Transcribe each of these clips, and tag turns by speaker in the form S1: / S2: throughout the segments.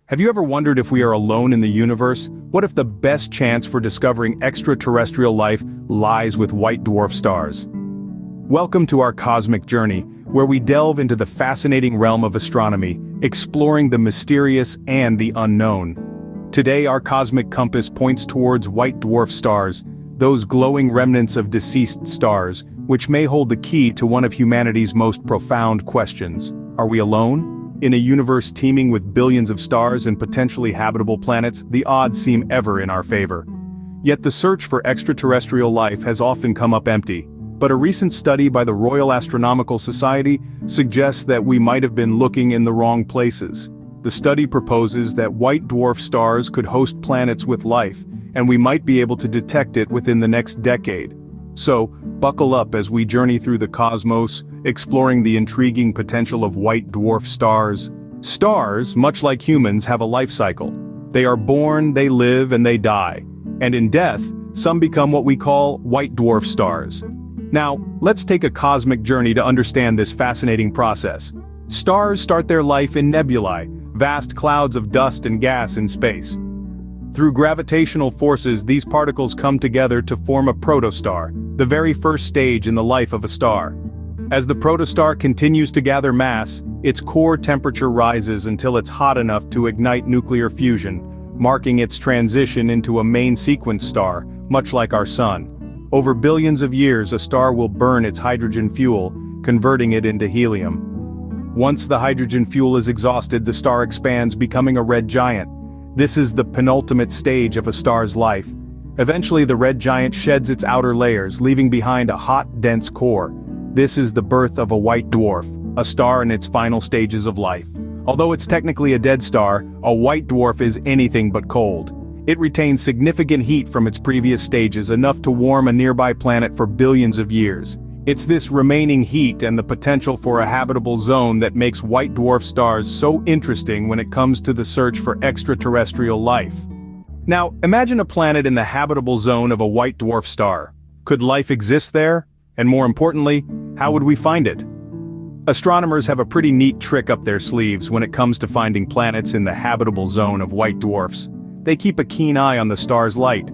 S1: Have you ever wondered if we are alone in the universe? What if the best chance for discovering extraterrestrial life lies with white dwarf stars? Welcome to our cosmic journey, where we delve into the fascinating realm of astronomy, exploring the mysterious and the unknown. Today our cosmic compass points towards white dwarf stars, those glowing remnants of deceased stars, which may hold the key to one of humanity's most profound questions. Are we alone? In a universe teeming with billions of stars and potentially habitable planets, the odds seem ever in our favor. Yet the search for extraterrestrial life has often come up empty. But a recent study by the Royal Astronomical Society suggests that we might have been looking in the wrong places. The study proposes that white dwarf stars could host planets with life, and we might be able to detect it within the next decade. So, buckle up as we journey through the cosmos, exploring the intriguing potential of white dwarf stars. Stars, much like humans, have a life cycle. They are born, they live, and they die. And in death, some become what we call white dwarf stars. Now, let's take a cosmic journey to understand this fascinating process. Stars start their life in nebulae, vast clouds of dust and gas in space. Through gravitational forces, these particles come together to form a protostar, the very first stage in the life of a star. As the protostar continues to gather mass, its core temperature rises until it's hot enough to ignite nuclear fusion, marking its transition into a main sequence star, much like our Sun. Over billions of years, a star will burn its hydrogen fuel, converting it into helium. Once the hydrogen fuel is exhausted, the star expands, becoming a red giant. This is the penultimate stage of a star's life. Eventually the red giant sheds its outer layers, leaving behind a hot, dense core. This is the birth of a white dwarf, a star in its final stages of life. Although it's technically a dead star, a white dwarf is anything but cold. It retains significant heat from its previous stages, enough to warm a nearby planet for billions of years. It's this remaining heat and the potential for a habitable zone that makes white dwarf stars so interesting when it comes to the search for extraterrestrial life. Now, imagine a planet in the habitable zone of a white dwarf star. Could life exist there? And more importantly, how would we find it? Astronomers have a pretty neat trick up their sleeves when it comes to finding planets in the habitable zone of white dwarfs. They keep a keen eye on the star's light.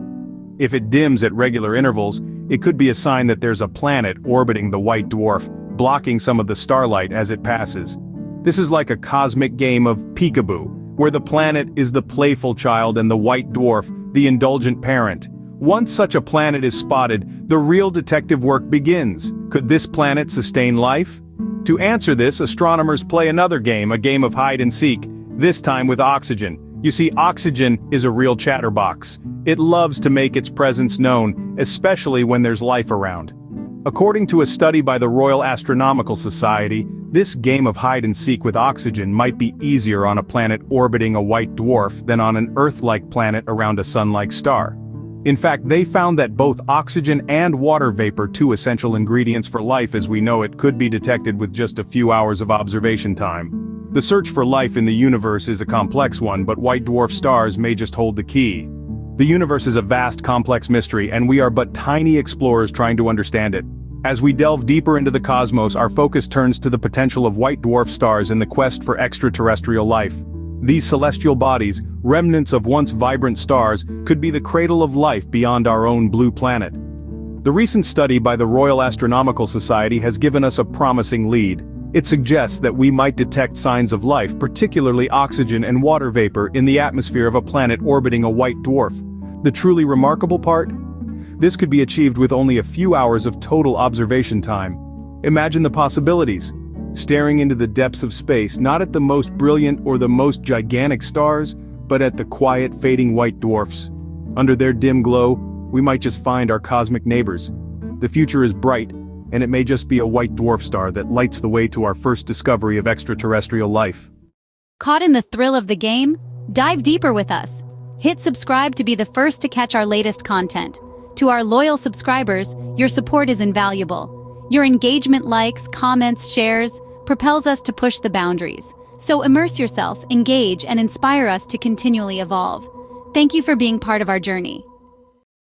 S1: If it dims at regular intervals, it could be a sign that there's a planet orbiting the white dwarf, blocking some of the starlight as it passes. This is like a cosmic game of peekaboo, where the planet is the playful child and the white dwarf, the indulgent parent. Once such a planet is spotted, the real detective work begins. Could this planet sustain life? To answer this, astronomers play another game, a game of hide and seek, this time with oxygen. You see, oxygen is a real chatterbox. It loves to make its presence known, especially when there's life around. According to a study by the Royal Astronomical Society, this game of hide and seek with oxygen might be easier on a planet orbiting a white dwarf than on an Earth-like planet around a Sun-like star. In fact, they found that both oxygen and water vapor, two essential ingredients for life as we know it, could be detected with just a few hours of observation time. The search for life in the universe is a complex one, but white dwarf stars may just hold the key. The universe is a vast, complex mystery, and we are but tiny explorers trying to understand it. As we delve deeper into the cosmos, our focus turns to the potential of white dwarf stars in the quest for extraterrestrial life. These celestial bodies, remnants of once vibrant stars, could be the cradle of life beyond our own blue planet. The recent study by the Royal Astronomical Society has given us a promising lead. It suggests that we might detect signs of life, particularly oxygen and water vapor, in the atmosphere of a planet orbiting a white dwarf. The truly remarkable part? This could be achieved with only a few hours of total observation time. Imagine the possibilities. Staring into the depths of space, not at the most brilliant or the most gigantic stars, but at the quiet, fading white dwarfs. Under their dim glow, we might just find our cosmic neighbors. The future is bright, and it may just be a white dwarf star that lights the way to our first discovery of extraterrestrial life.
S2: Caught in the thrill of the game? Dive deeper with us. Hit subscribe to be the first to catch our latest content. To our loyal subscribers, your support is invaluable. Your engagement, likes, comments, shares, propels us to push the boundaries. So immerse yourself, engage, and inspire us to continually evolve. Thank you for being part of our journey.